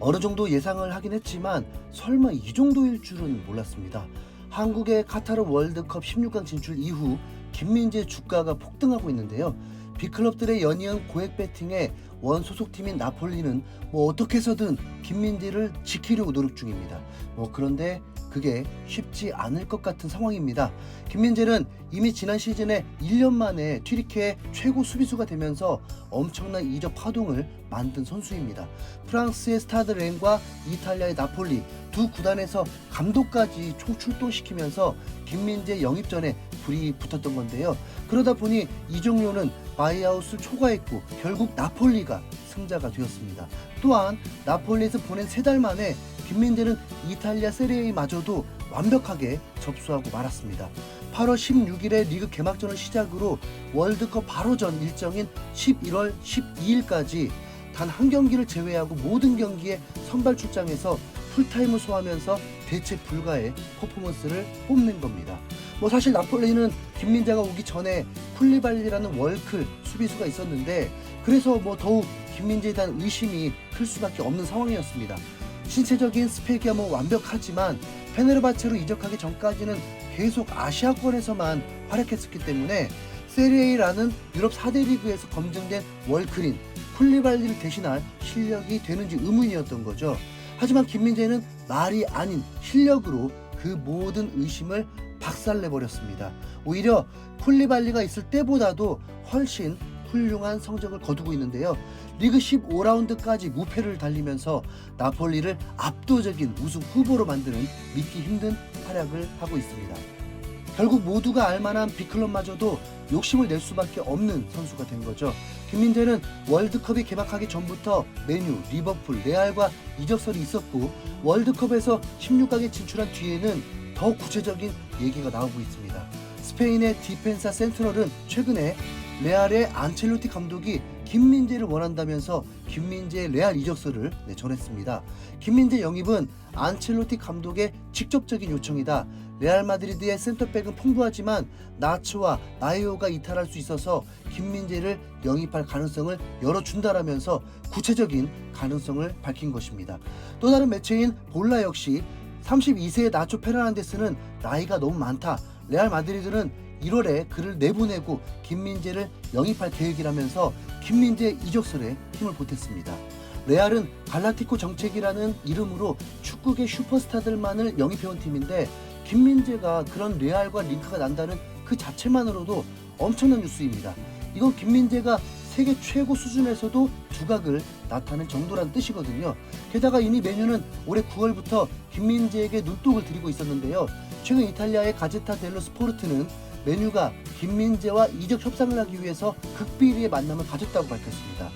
어느 정도 예상을 하긴 했지만 설마 이 정도일 줄은 몰랐습니다. 한국의 카타르 월드컵 16강 진출 이후 김민재 주가가 폭등하고 있는데요. 빅클럽들의 연이은 고액 배팅에 원 소속팀인 나폴리는 어떻게 해서든 김민재를 지키려고 노력 중입니다. 그런데 그게 쉽지 않을 것 같은 상황입니다. 김민재는 이미 지난 시즌에 1년 만에 튀르키예 최고 수비수가 되면서 엄청난 이적 파동을 만든 선수입니다. 프랑스의 스타드 렌과 이탈리아의 나폴리 두 구단에서 감독까지 총출동시키면서 김민재 영입전에 불이 붙었던 건데요. 그러다 보니 이적료는 바이아웃을 초과했고 결국 나폴리가 승자가 되었습니다. 또한 나폴리에서 보낸 3달 만에 김민재는 이탈리아 세리에마저도 완벽하게 접수하고 말았습니다. 8월 16일에 리그 개막전을 시작으로 월드컵 바로 전 일정인 11월 12일까지 단 한 경기를 제외하고 모든 경기에 선발 출장해서 풀타임을 소화하면서 대체 불가의 퍼포먼스를 뽐낸 겁니다. 사실 나폴리는 김민재가 오기 전에 쿨리발리라는 월클 수비수가 있었는데 그래서 더욱 김민재에 대한 의심이 클 수밖에 없는 상황이었습니다. 신체적인 스펙이야 완벽하지만 페네르바체로 이적하기 전까지는 계속 아시아권에서만 활약했었기 때문에 세리에라는 유럽 4대 리그에서 검증된 월클인 쿨리발리를 대신할 실력이 되는지 의문이었던 거죠. 하지만 김민재는 말이 아닌 실력으로 그 모든 의심을 박살내버렸습니다. 오히려 쿨리발리가 있을 때보다도 훨씬 훌륭한 성적을 거두고 있는데요. 리그 15라운드까지 무패를 달리면서 나폴리를 압도적인 우승 후보로 만드는 믿기 힘든 활약을 하고 있습니다. 결국 모두가 알만한 빅클럽마저도 욕심을 낼 수밖에 없는 선수가 된 거죠. 김민재는 월드컵이 개막하기 전부터 맨유, 리버풀, 레알과 이적설이 있었고 월드컵에서 16강에 진출한 뒤에는 더 구체적인 얘기가 나오고 있습니다. 스페인의 디펜사 센트럴은 최근에 레알의 안첼로티 감독이 김민재를 원한다면서 김민재의 레알 이적설을 전했습니다. 김민재 영입은 안첼로티 감독의 직접적인 요청이다. 레알 마드리드의 센터백은 풍부하지만 나초와 나이오가 이탈할 수 있어서 김민재를 영입할 가능성을 열어준다라면서 구체적인 가능성을 밝힌 것입니다. 또 다른 매체인 볼라 역시 32세의 나초 페르난데스는 나이가 너무 많다. 레알 마드리드는 1월에 그를 내보내고 김민재를 영입할 계획이라면서 김민재 이적설에 힘을 보탰습니다. 레알은 갈라티코 정책이라는 이름으로 축구계 슈퍼스타들만을 영입해온 팀인데 김민재가 그런 레알과 링크가 난다는 그 자체만으로도 엄청난 뉴스입니다. 이건 김민재가 세계 최고 수준에서도 두각을 나타낸 정도란 뜻이거든요. 게다가 이미 맨유는 올해 9월부터 김민재에게 눈독을 들이고 있었는데요. 최근 이탈리아의 가제타 델로 스포르트는 맨유가 김민재와 이적 협상을 하기 위해서 극비리의 만남을 가졌다고 밝혔습니다.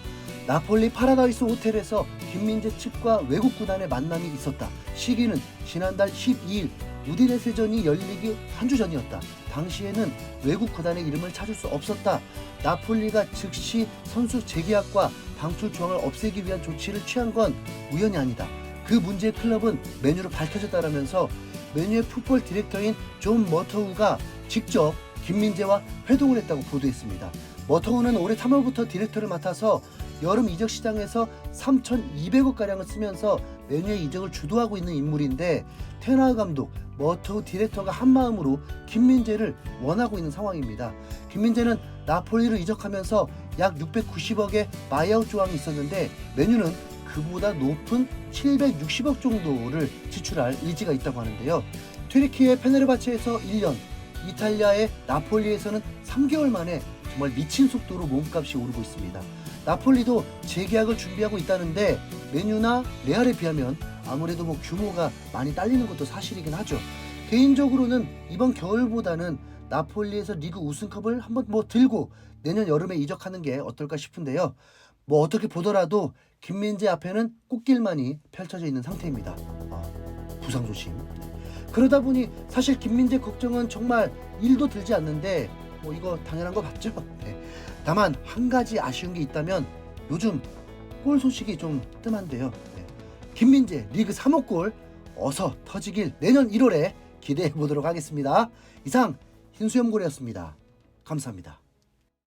나폴리 파라다이스 호텔에서 김민재 측과 외국 구단의 만남이 있었다. 시기는 지난달 12일 우디네세전이 열리기 한 주 전이었다. 당시에는 외국 구단의 이름을 찾을 수 없었다. 나폴리가 즉시 선수 재계약과 방출 조항을 없애기 위한 조치를 취한 건 우연이 아니다. 그 문제의 클럽은 맨유로 밝혀졌다라면서 맨유의 풋볼 디렉터인 존 머터우가 직접 김민재와 회동을 했다고 보도했습니다. 머터우는 올해 3월부터 디렉터를 맡아서 여름 이적 시장에서 3,200억가량을 쓰면서 맨유의 이적을 주도하고 있는 인물인데 테나흐 감독, 머터우 디렉터가 한마음으로 김민재를 원하고 있는 상황입니다. 김민재는 나폴리로 이적하면서 약 690억의 바이아웃 조항이 있었는데 맨유는 그보다 높은 760억 정도를 지출할 의지가 있다고 하는데요. 튀르키예 페네르바체에서 1년, 이탈리아의 나폴리에서는 3개월 만에 정말 미친 속도로 몸값이 오르고 있습니다. 나폴리도 재계약을 준비하고 있다는데 맨유나 레알에 비하면 아무래도 규모가 많이 딸리는 것도 사실이긴 하죠. 개인적으로는 이번 겨울보다는 나폴리에서 리그 우승컵을 한번 들고 내년 여름에 이적하는 게 어떨까 싶은데요. 어떻게 보더라도 김민재 앞에는 꽃길만이 펼쳐져 있는 상태입니다. 부상 조심. 그러다 보니 사실 김민재 걱정은 정말 1도 들지 않는데 이거 당연한 거 맞죠? 네. 다만 한 가지 아쉬운 게 있다면 요즘 골 소식이 좀 뜸한데요. 네. 김민재 리그 3호 골 어서 터지길 내년 1월에 기대해 보도록 하겠습니다. 이상 흰수염고래였습니다. 감사합니다.